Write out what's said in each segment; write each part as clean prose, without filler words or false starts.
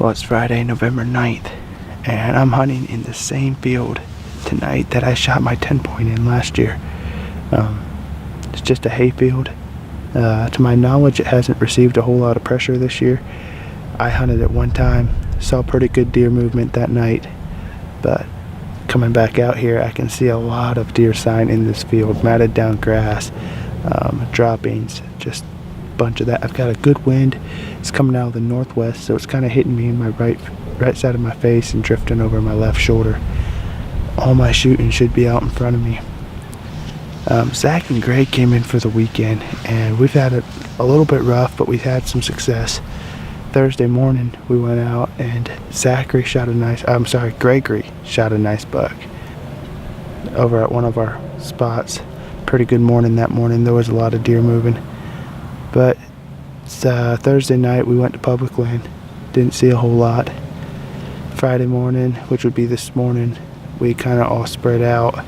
Well, it's Friday, November 9th, and I'm hunting in the same field tonight that I shot my 10-point in last year. It's just a hay field. To my knowledge, it hasn't received a whole lot of pressure this year. I hunted it one time, saw pretty good deer movement that night, but coming back out here, I can see a lot of deer sign in this field, matted down grass, droppings, just a bunch of that. I've got a good wind. It's coming out of the northwest, so it's kind of hitting me in my right side of my face and drifting over my left shoulder. All my shooting should be out in front of me. Zach and Greg came in for the weekend, and we've had it a little bit rough, but we've had some success. Thursday morning we went out and Gregory shot a nice buck over at one of our spots. Pretty good morning that morning. There was a lot of deer moving, but Thursday night we went to public land, didn't see a whole lot. Friday morning, which would be this morning, we kind of all spread out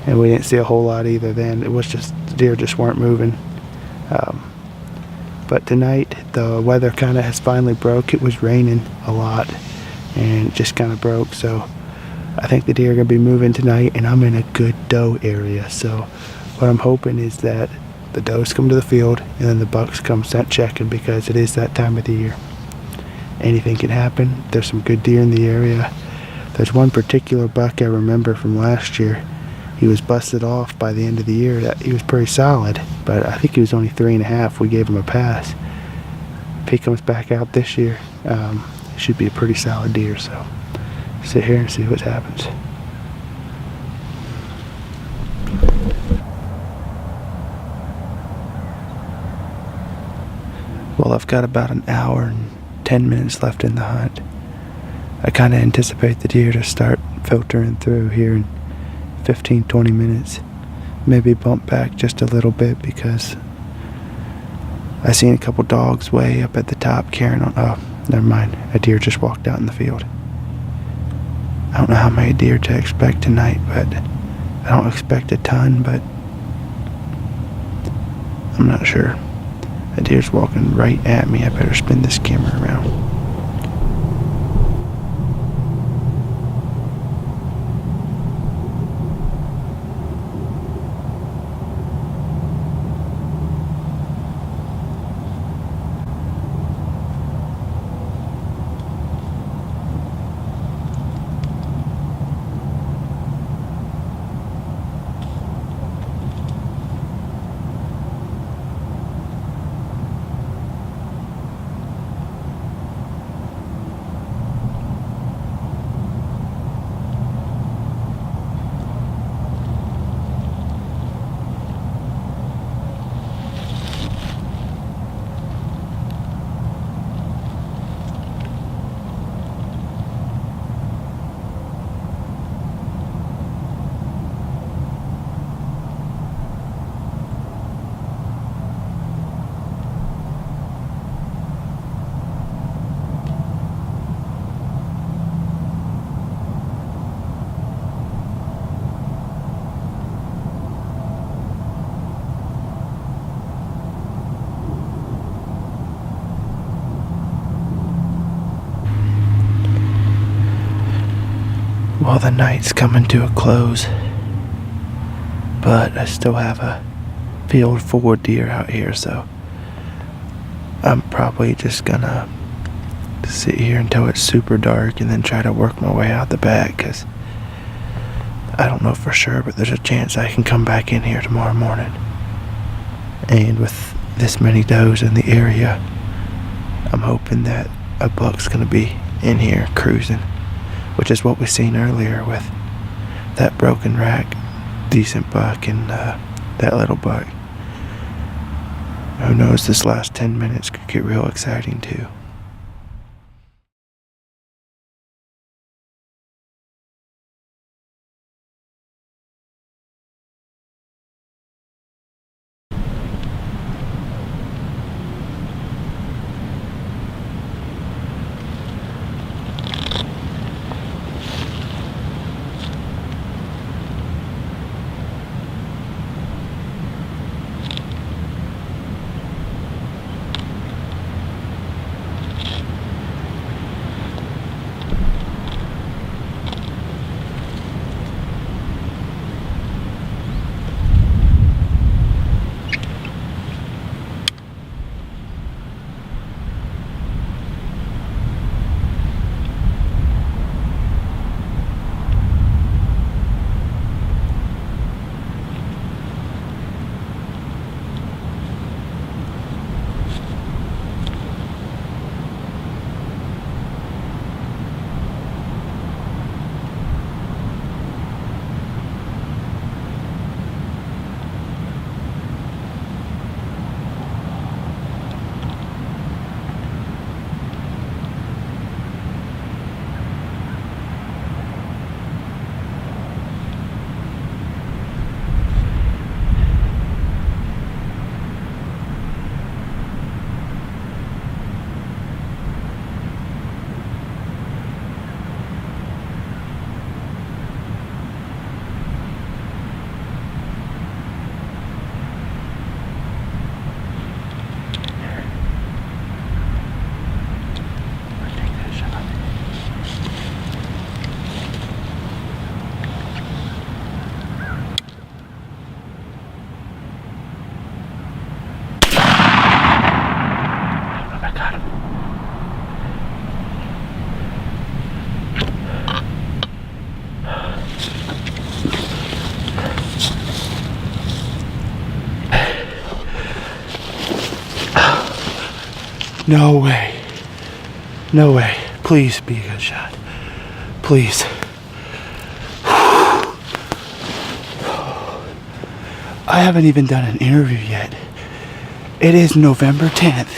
and we didn't see a whole lot either. Then it was just the deer just weren't moving. But tonight the weather kind of has finally broke. It was raining a lot and it just kind of broke, so I think the deer are going to be moving tonight, and I'm in a good doe area. So what I'm hoping is that the does come to the field and then the bucks come scent checking, because it is that time of the year. Anything can happen. There's some good deer in the area. There's one particular buck I remember from last year. He was busted off by the end of the year. He was pretty solid, but I think he was only 3.5. We gave him a pass. If he comes back out this year, it should be a pretty solid deer. So sit here and see what happens. Well, I've got about an hour and 10 minutes left in the hunt. I kind of anticipate the deer to start filtering through here in 15-20 minutes. Maybe bump back just a little bit because I seen a couple dogs way up at the top carrying on. Oh, never mind. A deer just walked out in the field. I don't know how many deer to expect tonight, but I don't expect a ton, but I'm not sure. A deer's walking right at me. I better spin this camera around. Well, the night's coming to a close, but I still have a field full of deer out here, so I'm probably just gonna sit here until it's super dark and then try to work my way out the back, because I don't know for sure, but there's a chance I can come back in here tomorrow morning. And with this many does in the area, I'm hoping that a buck's gonna be in here cruising, which is what we seen earlier with that broken rack, decent buck, and that little buck. Who knows, this last 10 minutes could get real exciting too. No way. No way. Please be a good shot. Please. I haven't even done an interview yet. It is November 10th.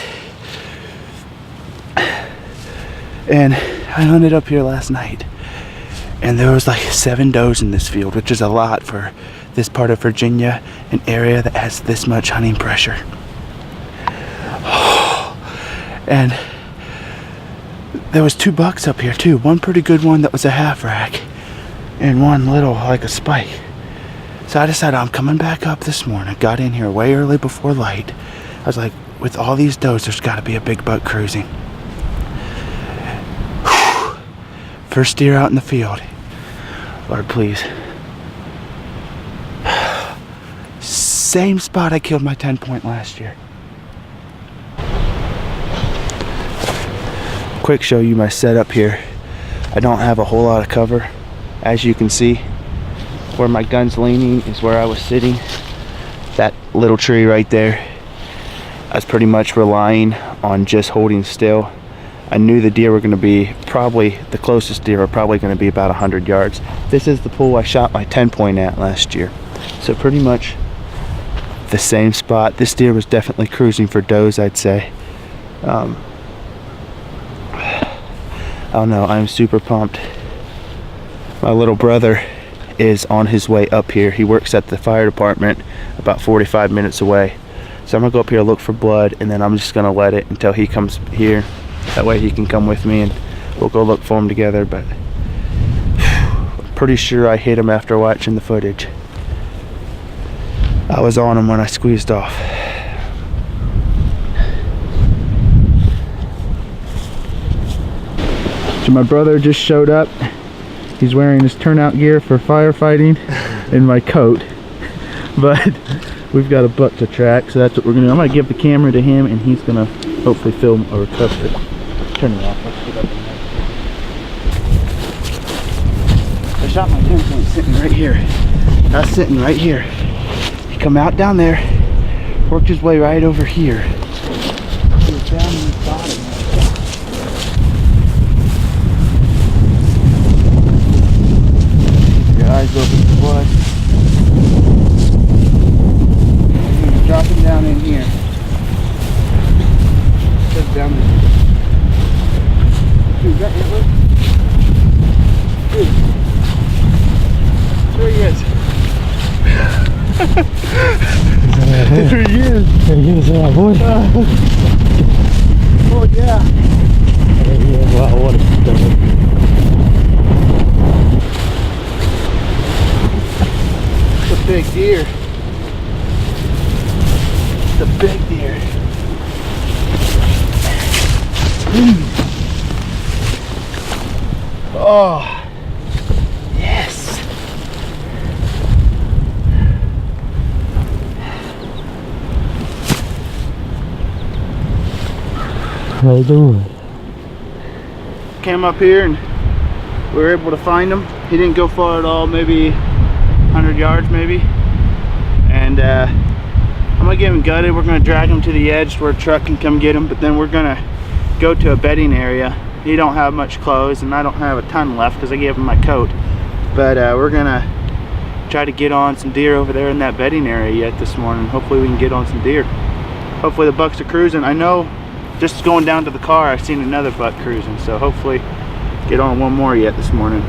And I hunted up here last night. And there was like 7 does in this field, which is a lot for this part of Virginia, an area that has this much hunting pressure. And there was 2 bucks up here too. One pretty good one that was a half rack, and one little like a spike. So I decided I'm coming back up this morning. Got in here way early before light. I was like, with all these does, there's got to be a big buck cruising. First deer out in the field. Lord, please. Same spot I killed my 10-point last year. Quick show you my setup here. I don't have a whole lot of cover. As you can see, where my gun's leaning is where I was sitting. That little tree right there. I was pretty much relying on just holding still. I knew the deer were going to be probably, the closest deer are probably going to be about 100 yards. This is the pool I shot my 10-point at last year. So pretty much the same spot. This deer was definitely cruising for does, I'd say. I don't know, I'm super pumped. My little brother is on his way up here. He works at the fire department about 45 minutes away. So I'm gonna go up here, look for blood, and then I'm just gonna let it until he comes here. That way he can come with me and we'll go look for him together. But I'm pretty sure I hit him after watching the footage. I was on him when I squeezed off. So my brother just showed up. He's wearing his turnout gear for firefighting and my coat. But we've got a buck to track, so that's what we're gonna do. I'm gonna give the camera to him and he's gonna hopefully film or recover it. Turn it off. Let's get up in there. I shot my 10-point sitting right here. That's sitting right here. He come out down there, worked his way right over here. He was down in the bottom. Your eyes open for blood. He's dropping down in here. Just down there. Dude, is that antler? Dude. There he is. There he is. There he is, boy. Oh yeah. There he is. Wow, what a story. It's a big deer. It's a big deer. Oh, yes. How you doing? Came up here and we were able to find him. He didn't go far at all, maybe 100 yards maybe. And I'm gonna get him gutted. We're gonna drag him to the edge where a truck can come get him, but then we're gonna go to a bedding area. He don't have much clothes and I don't have a ton left because I gave him my coat. But we're gonna try to get on some deer over there in that bedding area yet this morning. Hopefully we can get on some deer. Hopefully the bucks are cruising. I know just going down to the car I've seen another buck cruising, so hopefully get on one more yet this morning.